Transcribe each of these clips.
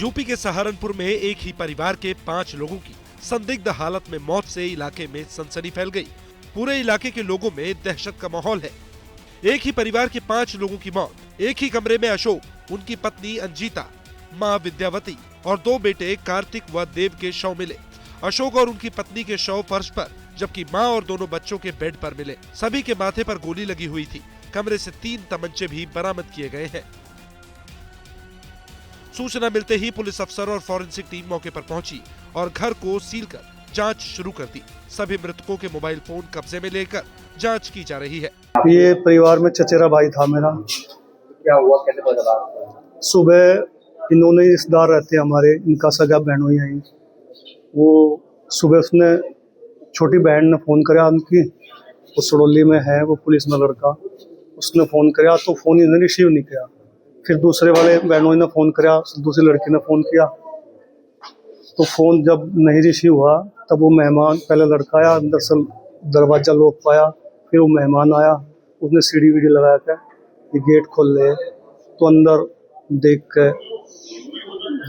UP के सहारनपुर में एक ही परिवार के 5 लोगों की संदिग्ध हालत में मौत से इलाके में सनसनी फैल गई। पूरे इलाके के लोगों में दहशत का माहौल है। एक ही परिवार के 5 लोगों की मौत। एक ही कमरे में अशोक, उनकी पत्नी अंजिता, मां विद्यावती और 2 बेटे कार्तिक व देव के शव मिले। अशोक और उनकी पत्नी के शव फर्श पर, जबकि मां और दोनों बच्चों के बेड पर मिले। सभी के माथे पर गोली लगी हुई थी। कमरे से 3 तमंचे भी बरामद किए गए हैं। सूचना मिलते ही पुलिस अफसर और फॉरेंसिक टीम मौके पर पहुंची और घर को सील कर जांच शुरू कर दी। सभी मृतकों के मोबाइल फोन कब्जे में लेकर जांच की जा रही है। ये परिवार में चचेरा भाई था मेरा। क्या हुआ, कैसे पता चला? सुबह इन्होंने रिश्तेदार रहते हैं हमारे, इनका सगा बहनों ही आई। वो सुबह उसने छोटी बहन ने फ़ोन कराया उनकी, वो सड़ौली में है, वो पुलिस में लड़का। उसने फ़ोन कराया तो फ़ोन इन्होंने रिसीव नहीं किया। फिर दूसरे वाले बहनों ने फ़ोन कराया, दूसरी लड़की ने फ़ोन किया तो फ़ोन जब नहीं रिसीव हुआ तब वो मेहमान, पहले लड़का आया, अंदर से दरवाज़ा लॉक पाया, फिर वो मेहमान आया, उसने सीढ़ी वीढ़ी लगा के ये गेट खोल ले तो अंदर देख के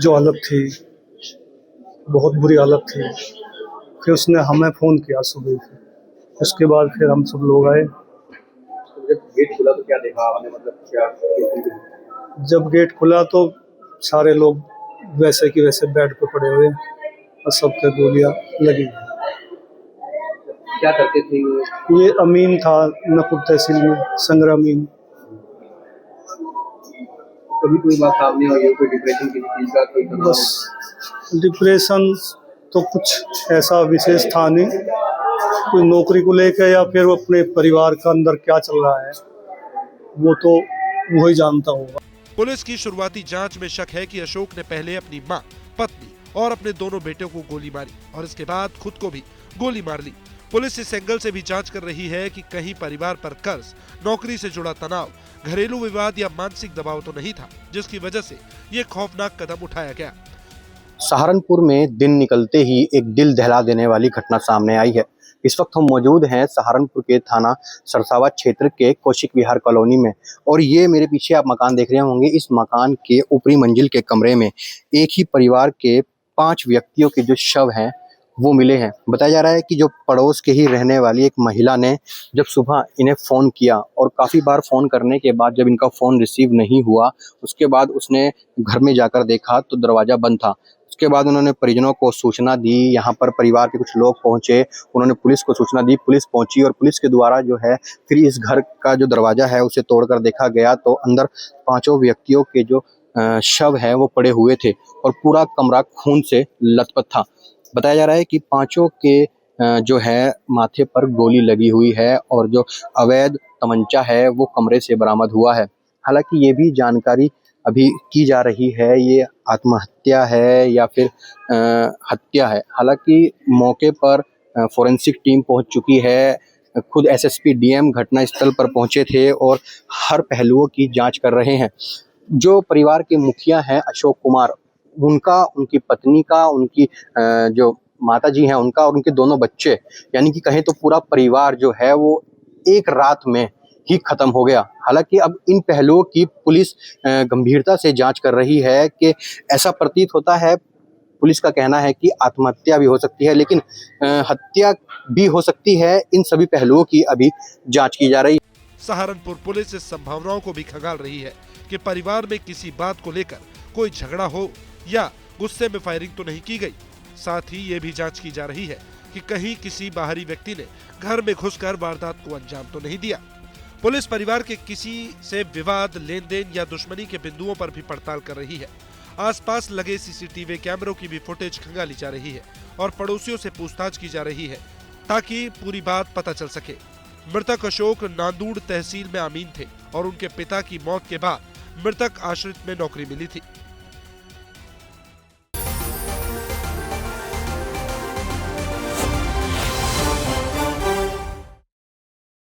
जो हालत थी, बहुत बुरी हालत थी। फिर उसने हमें फ़ोन किया सुबह से। उसके बाद फिर हम सब लोग आए। जब गेट खुला तो क्या देखा आपने, मतलब क्या? जब गेट खुला तो सारे लोग वैसे की वैसे बेड पे पड़े हुए और सबके गोलियां लगी। क्या करते थे ये अमीन था, नपुर तहसील में, संग्राम अमीन। कभी कोई बात सामने आई, कोई डिप्रेशन की चीज का कोई तनाव? बस डिप्रेशन तो कुछ ऐसा विशेष था नहीं, कोई नौकरी को लेकर या फिर अपने परिवार का अंदर क्या चल रहा है वो तो वही जानता होगा। पुलिस की शुरुआती जांच में शक है कि अशोक ने पहले अपनी मां, पत्नी और अपने दोनों बेटों को गोली मारी और इसके बाद खुद को भी गोली मार ली। पुलिस इस एंगल से भी जांच कर रही है कि कहीं परिवार पर कर्ज, नौकरी से जुड़ा तनाव, घरेलू विवाद या मानसिक दबाव तो नहीं था, जिसकी वजह से ये खौफनाक कदम उठाया गया। सहारनपुर में दिन निकलते ही एक दिल दहला देने वाली घटना सामने आई है। इस वक्त हम मौजूद हैं सहारनपुर के थाना सरसावा क्षेत्र के कौशिक विहार कॉलोनी में और ये मेरे पीछे आप मकान देख रहे होंगे। इस मकान के ऊपरी मंजिल के कमरे में एक ही परिवार के 5 व्यक्तियों के जो शव हैं वो मिले हैं। बताया जा रहा है कि जो पड़ोस के ही रहने वाली एक महिला ने जब सुबह इन्हें फ़ोन किया और काफ़ी बार फ़ोन करने के बाद जब इनका फ़ोन रिसीव नहीं हुआ, उसके बाद उसने घर में जाकर देखा तो दरवाज़ा बंद था। उसके बाद उन्होंने परिजनों को सूचना दी। यहाँ पर परिवार के कुछ लोग पहुँचे, उन्होंने पुलिस को सूचना दी, पुलिस पहुँची और पुलिस के द्वारा जो है फिर इस घर का जो दरवाज़ा है उसे तोड़कर देखा गया तो अंदर 5 व्यक्तियों के जो शव हैं वो पड़े हुए थे और पूरा कमरा खून से लथपथ था। बताया जा रहा है कि 5 के जो है माथे पर गोली लगी हुई है और जो अवैध तमंचा है वो कमरे से बरामद हुआ है। हालांकि ये भी जानकारी अभी की जा रही है, ये आत्महत्या है या फिर हत्या है। हालांकि मौके पर फोरेंसिक टीम पहुंच चुकी है। खुद एसएसपी डीएम घटना स्थल पर पहुंचे थे और हर पहलुओं की जांच कर रहे हैं। जो परिवार के मुखिया हैं अशोक कुमार, उनका, उनकी पत्नी का, उनकी जो माता जी हैं उनका और उनके दोनों बच्चे, यानी कि कहें तो पूरा परिवार जो है वो एक रात में ही खत्म हो गया। हालांकि अब इन पहलुओं की पुलिस गंभीरता से जांच कर रही है कि ऐसा प्रतीत होता है, पुलिस का कहना है कि आत्महत्या भी हो सकती है लेकिन हत्या भी हो सकती है। इन सभी पहलुओं की अभी जांच की जा रही है। सहारनपुर पुलिस इस संभावनाओं को भी खंगाल रही है कि परिवार में किसी बात को लेकर कोई झगड़ा हो या गुस्से में फायरिंग तो नहीं की गई। साथ ही ये भी जांच की जा रही है कि कहीं किसी बाहरी व्यक्ति ने घर में घुसकर वारदात को अंजाम तो नहीं दिया। पुलिस परिवार के किसी से विवाद, लेन देन या दुश्मनी के बिंदुओं पर भी पड़ताल कर रही है। आसपास लगे सीसीटीवी कैमरों की भी फुटेज खंगाली जा रही है और पड़ोसियों से पूछताछ की जा रही है ताकि पूरी बात पता चल सके। मृतक अशोक नांदूड़ तहसील में अमीन थे और उनके पिता की मौत के बाद मृतक आश्रित में नौकरी मिली थी।